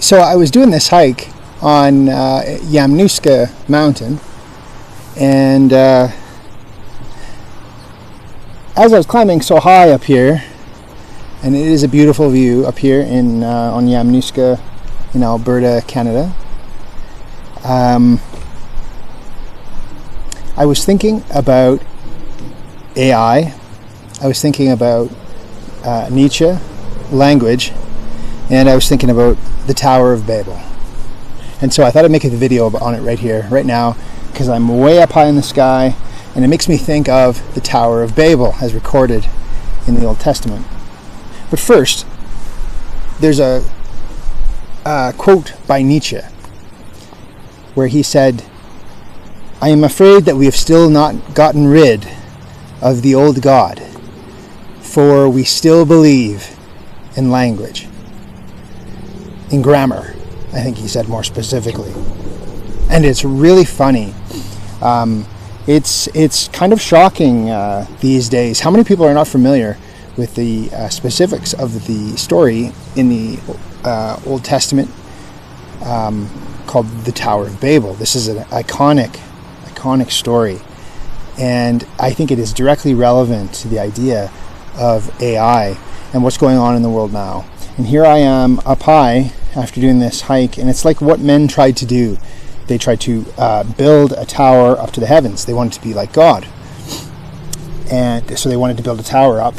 So I was doing this hike on Yamnuska Mountain, and as I was climbing so high up here, and it is a beautiful view up here on Yamnuska in Alberta, Canada, I was thinking about AI. I was thinking about Nietzsche, language, and I was thinking about the Tower of Babel. And so I thought I'd make a video on it right here, right now, because I'm way up high in the sky, and it makes me think of the Tower of Babel as recorded in the Old Testament. But first, there's a quote by Nietzsche where he said, "I am afraid that we have still not gotten rid of the old God, for we still believe in language." In grammar, I think he said more specifically. And it's really funny. It's kind of shocking these days. How many people are not familiar with the specifics of the story in the Old Testament called the Tower of Babel? This is an iconic story. And I think it is directly relevant to the idea of AI and what's going on in the world now. And here I am up high after doing this hike, and it's like what men tried to do. They tried to build a tower up to the heavens. They wanted to be like God. And so they wanted to build a tower up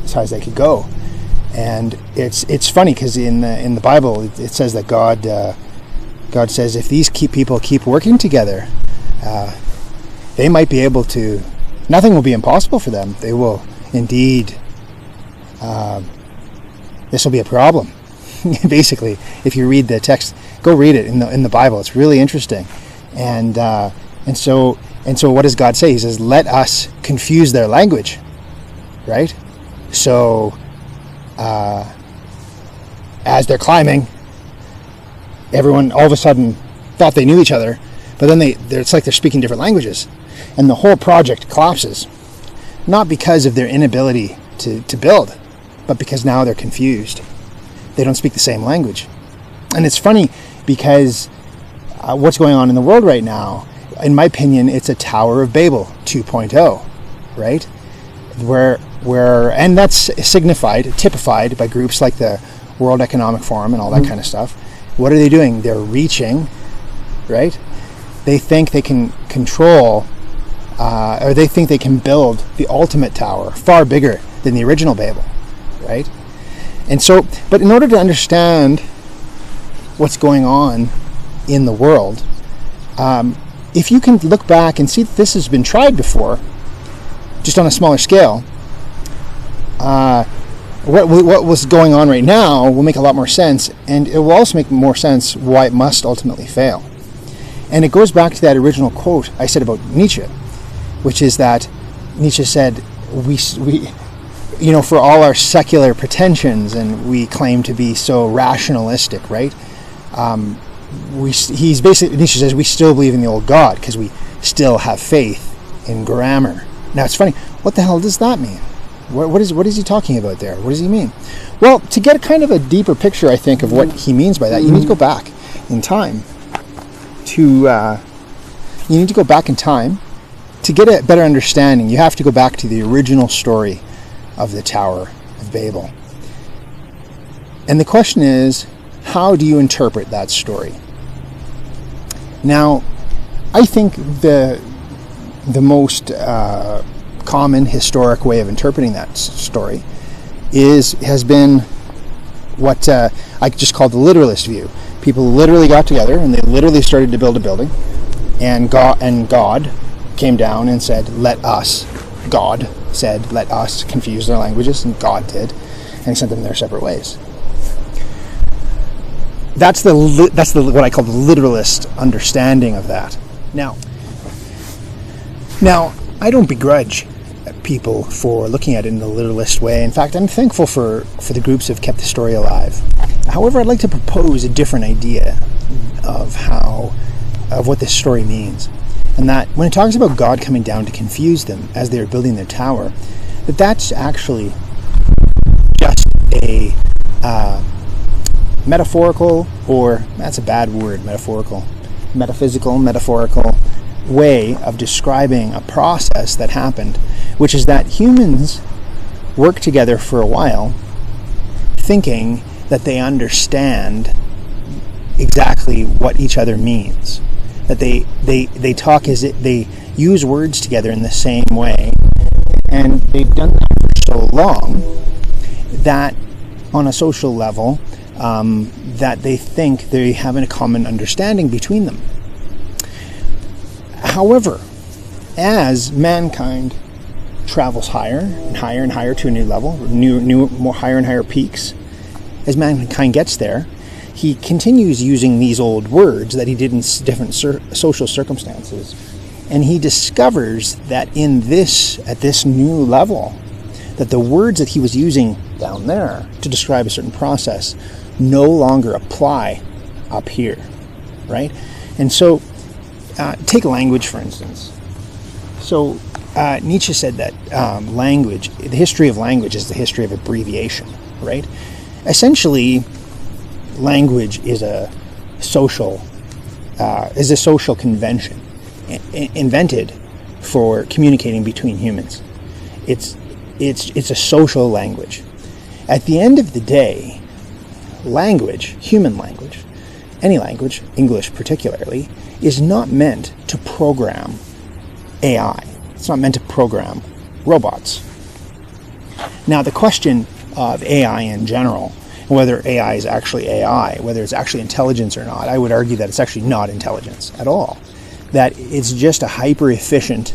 as high as they could go. And it's funny because in the Bible it says that God says if these people keep working together, they might be able to, nothing will be impossible for them. They will indeed, this will be a problem. Basically, if you read the text, go read it in the Bible. It's really interesting. And so what does God say? He says, let us confuse their language, right? So as they're climbing, everyone all of a sudden thought they knew each other, but then it's like they're speaking different languages. And the whole project collapses, not because of their inability to build, but because now they're confused. They don't speak the same language. And it's funny because what's going on in the world right now, in my opinion, it's a Tower of Babel 2.0, right? Where and that's typified by groups like the World Economic Forum and all that kind of stuff. What are they doing? They're reaching, right? They think they can control, or they think they can build the ultimate tower, far bigger than the original Babel, right? And so, but in order to understand what's going on in the world, if you can look back and see that this has been tried before, just on a smaller scale, what was going on right now will make a lot more sense, and it will also make more sense why it must ultimately fail. And it goes back to that original quote I said about Nietzsche, which is that Nietzsche said, we for all our secular pretensions, and we claim to be so rationalistic, right? Nietzsche says we still believe in the old God because we still have faith in grammar. Now it's funny, what the hell does that mean? What is he talking about there? What does he mean? Well, to get kind of a deeper picture, I think, of what he means by that, you need to go back in time to get a better understanding. You have to go back to the original story of the Tower of Babel. And the question is, how do you interpret that story? Now, I think the most common historic way of interpreting that story has been what I just call the literalist view. People literally got together and they literally started to build a building, and God came down and said, God said, let us confuse their languages, and God did, and he sent them their separate ways. That's the what I call the literalist understanding of that. Now, I don't begrudge people for looking at it in the literalist way. In fact, I'm thankful for the groups that have kept the story alive. However, I'd like to propose a different idea of what this story means. And that when it talks about God coming down to confuse them as they are building their tower, that's actually just metaphorical, or that's a bad word, metaphorical, metaphysical, metaphorical way of describing a process that happened, which is that humans work together for a while thinking that they understand exactly what each other means, that they talk as if they use words together in the same way, and they've done that for so long that on a social level that they think they have a common understanding between them. However, as mankind travels higher and higher and higher to a new level, more higher and higher peaks, as mankind gets there, he continues using these old words that he did in different social circumstances, and he discovers that at this new level, that the words that he was using down there to describe a certain process no longer apply up here, right? And so, take language, for instance. So, Nietzsche said that language, the history of language is the history of abbreviation, right? Essentially, language is a social convention invented for communicating between humans. It's a social language. At the end of the day, language, human language, any language, English particularly, is not meant to program AI. It's not meant to program robots. Now, the question of AI in general, whether AI is actually AI, whether it's actually intelligence or not, I would argue that it's actually not intelligence at all. That it's just a hyper-efficient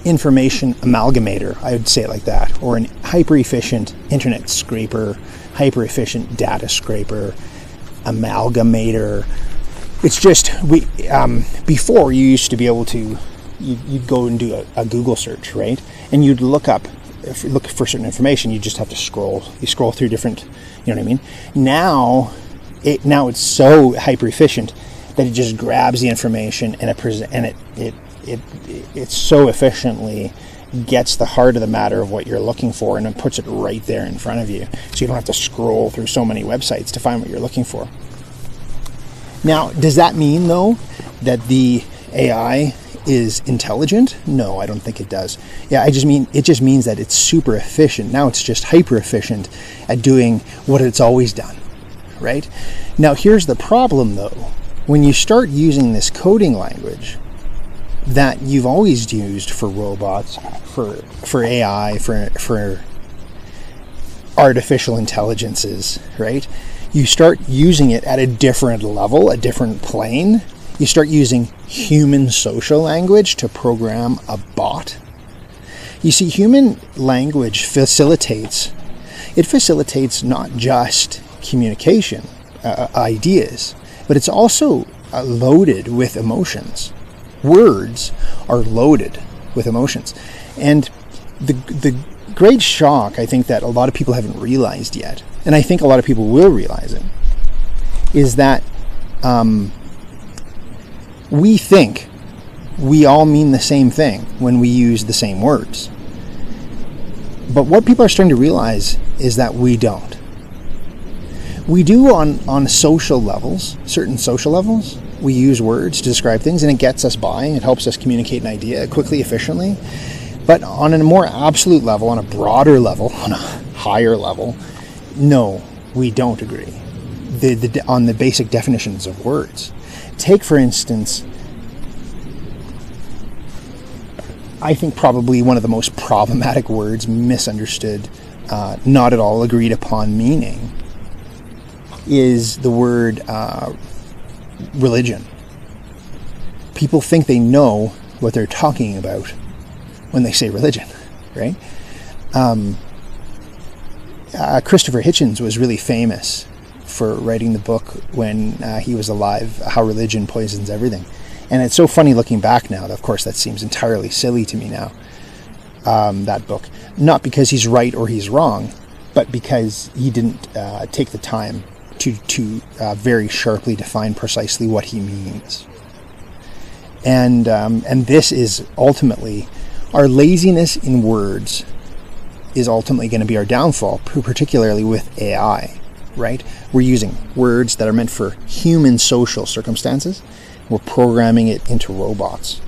information amalgamator, I would say it like that, or an hyper-efficient internet scraper, hyper-efficient data scraper, amalgamator. It's just, before you used to be able to, you'd go and do a Google search, right? And you'd look for certain information. You just have to scroll. You scroll through different, you know what I mean? Now it's so hyper efficient that it just grabs the information and it so efficiently gets the heart of the matter of what you're looking for, and it puts it right there in front of you. So you don't have to scroll through so many websites to find what you're looking for. Now, does that mean, though, that the AI is intelligent? No, I don't think it does. Yeah, it just means that it's super efficient. Now it's just hyper efficient at doing what it's always done, right? Now, here's the problem, though. When you start using this coding language that you've always used for robots, for AI, for artificial intelligences, right? You start using it at a different level, a different plane. You start using human social language to program a bot. You see, human language facilitates not just communication, ideas, but it's also loaded with emotions. Words are loaded with emotions. And the great shock, I think, that a lot of people haven't realized yet, and I think a lot of people will realize it, is that we think we all mean the same thing when we use the same words. But what people are starting to realize is that we don't. We do on social levels, certain social levels, we use words to describe things, and it gets us by, it helps us communicate an idea quickly, efficiently. But on a more absolute level, on a broader level, on a higher level, no, we don't agree on the basic definitions of words. Take, for instance, I think probably one of the most problematic words, misunderstood, not at all agreed upon meaning, is the word religion. People think they know what they're talking about when they say religion, right? Christopher Hitchens was really famous for writing the book when he was alive, How Religion Poisons Everything. And it's so funny looking back now. Of course, that seems entirely silly to me now, that book. Not because he's right or he's wrong, but because he didn't take the time to very sharply define precisely what he means. And this is ultimately, our laziness in words is ultimately going to be our downfall, particularly with AI. right? We're using words that are meant for human social circumstances. We're programming it into robots.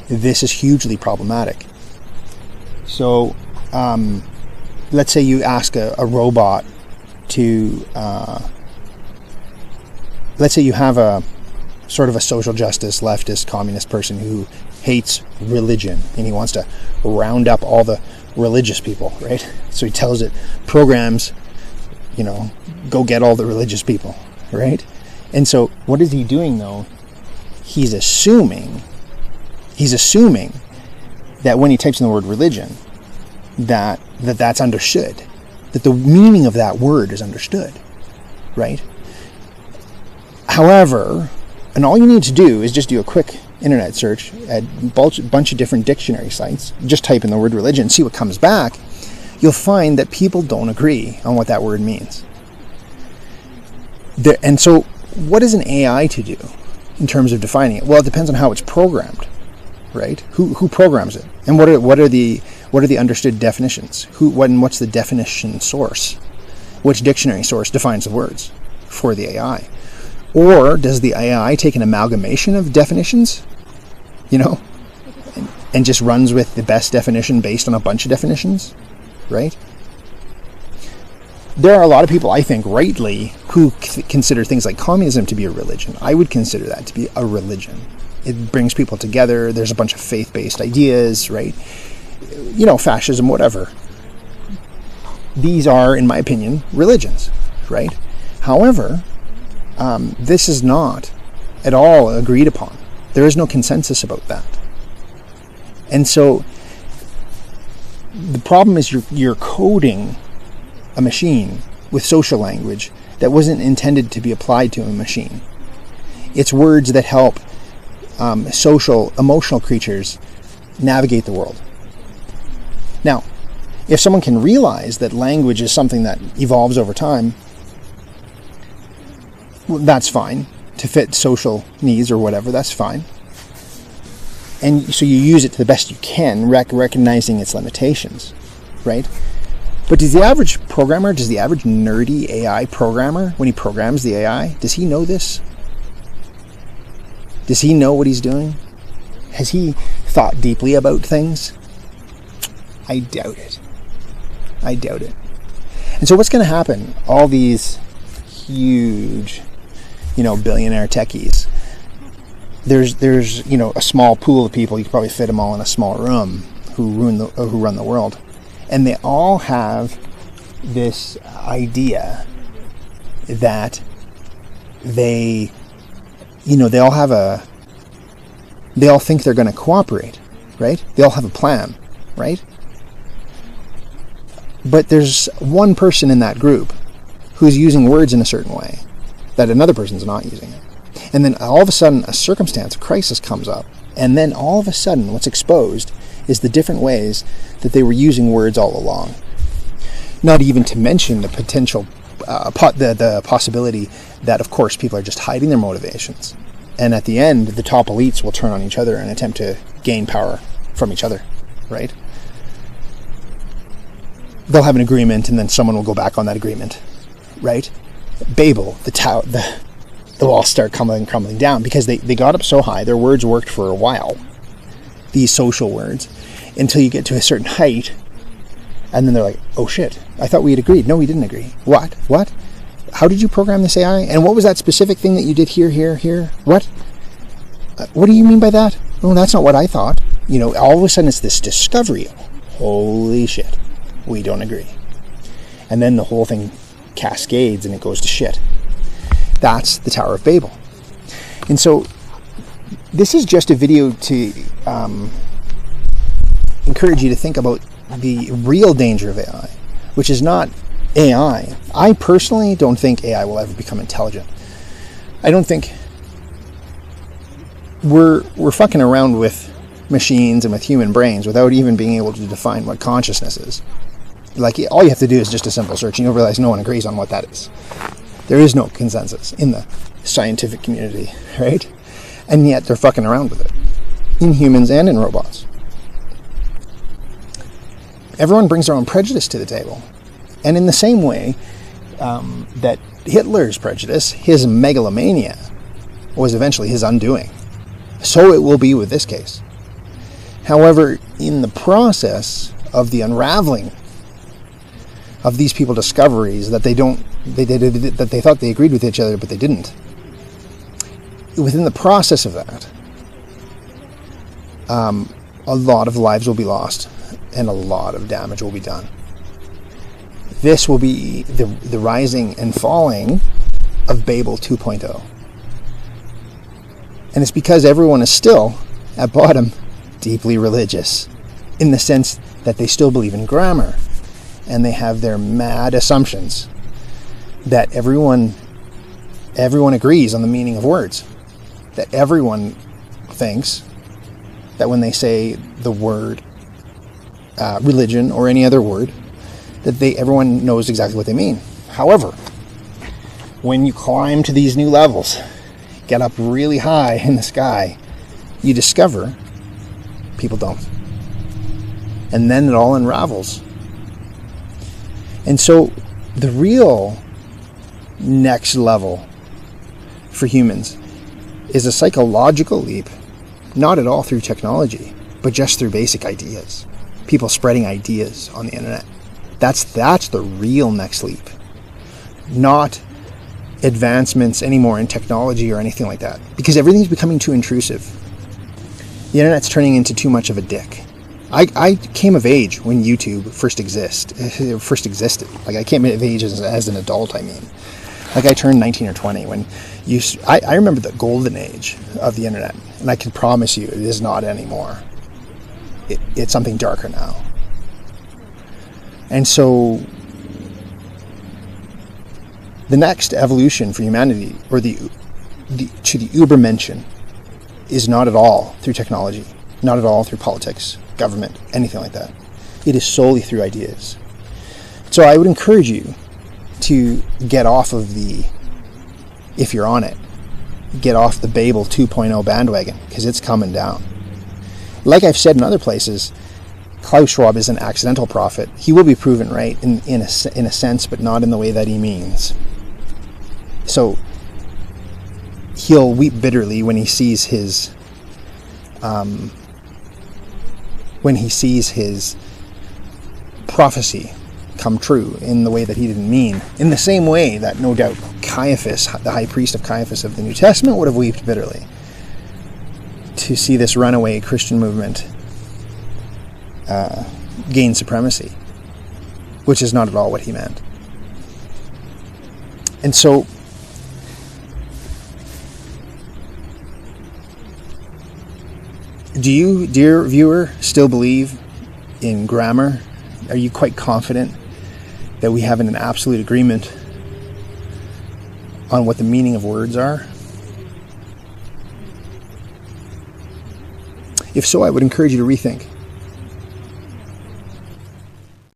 This is hugely problematic. So, let's say you ask a robot to, let's say you have a sort of a social justice, leftist, communist person who hates religion, and he wants to round up all the religious people, right? So he tells it, programs, go get all the religious people, right? And so what is he doing though? He's assuming that when he types in the word religion, that's understood, that the meaning of that word is understood, right? However, and all you need to do is just do a quick internet search at a bunch of different dictionary sites, just type in the word religion, see what comes back. You'll find that people don't agree on what that word means. And so what is an AI to do in terms of defining it? Well, it depends on how it's programmed, right? Who programs it? And what are the understood definitions? What's the definition source? Which dictionary source defines the words for the AI? Or does the AI take an amalgamation of definitions, and just runs with the best definition based on a bunch of definitions, right? There are a lot of people, I think, rightly, who consider things like communism to be a religion. I would consider that to be a religion. It brings people together. There's a bunch of faith-based ideas, right? Fascism, whatever. These are, in my opinion, religions, right? However, this is not at all agreed upon. There is no consensus about that. And so the problem is you're coding a machine with social language that wasn't intended to be applied to a machine. It's words that help social, emotional creatures navigate the world. Now, if someone can realize that language is something that evolves over time, well, that's fine. To fit social needs or whatever, that's fine. And so you use it to the best you can, recognizing its limitations, right? But does the average nerdy AI programmer, when he programs the AI, does he know this? Does he know what he's doing? Has he thought deeply about things? I doubt it. And so what's going to happen? All these huge, billionaire techies. There's a small pool of people. You can probably fit them all in a small room who run the world, and they all have this idea that they all think they're going to cooperate, right? They all have a plan, right? But there's one person in that group who's using words in a certain way that another person's not using it. And then all of a sudden a circumstance, a crisis comes up. And then all of a sudden what's exposed is the different ways that they were using words all along. Not even to mention the potential, the possibility that, of course, people are just hiding their motivations. And at the end, the top elites will turn on each other and attempt to gain power from each other, right? They'll have an agreement and then someone will go back on that agreement, right? Babel, the tower, they'll all start crumbling down because they got up so high, their words worked for a while, these social words, until you get to a certain height, and then they're like, oh shit, I thought we had agreed. No, we didn't agree. What? How did you program this AI? And what was that specific thing that you did here? What? What do you mean by that? Oh, that's not what I thought. All of a sudden it's this discovery. Holy shit, we don't agree. And then the whole thing cascades and it goes to shit. That's the Tower of Babel. And so this is just a video to encourage you to think about the real danger of AI, which is not AI. I personally don't think AI will ever become intelligent. I don't think we're fucking around with machines and with human brains without even being able to define what consciousness is. Like, all you have to do is just a simple search and you'll realize no one agrees on what that is. There is no consensus in the scientific community, right? And yet they're fucking around with it, in humans and in robots. Everyone brings their own prejudice to the table. And in the same way, that Hitler's prejudice, his megalomania, was eventually his undoing. So it will be with this case. However, in the process of the unraveling of these people discoveries that they thought they agreed with each other, but they didn't. Within the process of that, a lot of lives will be lost and a lot of damage will be done. This will be the rising and falling of Babel 2.0. And it's because everyone is still, at bottom, deeply religious, in the sense that they still believe in grammar, and they have their mad assumptions that everyone agrees on the meaning of words, that everyone thinks that when they say the word religion or any other word, that everyone knows exactly what they mean. However, when you climb to these new levels, get up really high in the sky, you discover people don't. And then it all unravels. And so the real next level for humans is a psychological leap, not at all through technology, but just through basic ideas. People spreading ideas on the internet. That's the real next leap. Not advancements anymore in technology or anything like that, because everything's becoming too intrusive. The internet's turning into too much of a dick. I came of age when YouTube first existed. Like, I came of age as an adult, I mean. Like, I turned 19 or 20 when I remember the golden age of the internet, and I can promise you it is not anymore. It's something darker now. And so the next evolution for humanity, or to the Übermenschen, is not at all through technology, not at all through politics, government, anything like that. It is solely through ideas. So I would encourage you to get off of if you're on it, get off the Babel 2.0 bandwagon, because it's coming down. Like I've said in other places, Klaus Schwab is an accidental prophet. He will be proven right in a sense, but not in the way that he means. So he'll weep bitterly when he sees his prophecy come true in the way that he didn't mean. In the same way that no doubt Caiaphas, the high priest of Caiaphas of the New Testament, would have wept bitterly to see this runaway Christian movement gain supremacy, which is not at all what he meant. And so do you, dear viewer, still believe in grammar? Are you quite confident that we have an absolute agreement on what the meaning of words are? If so, I would encourage you to rethink.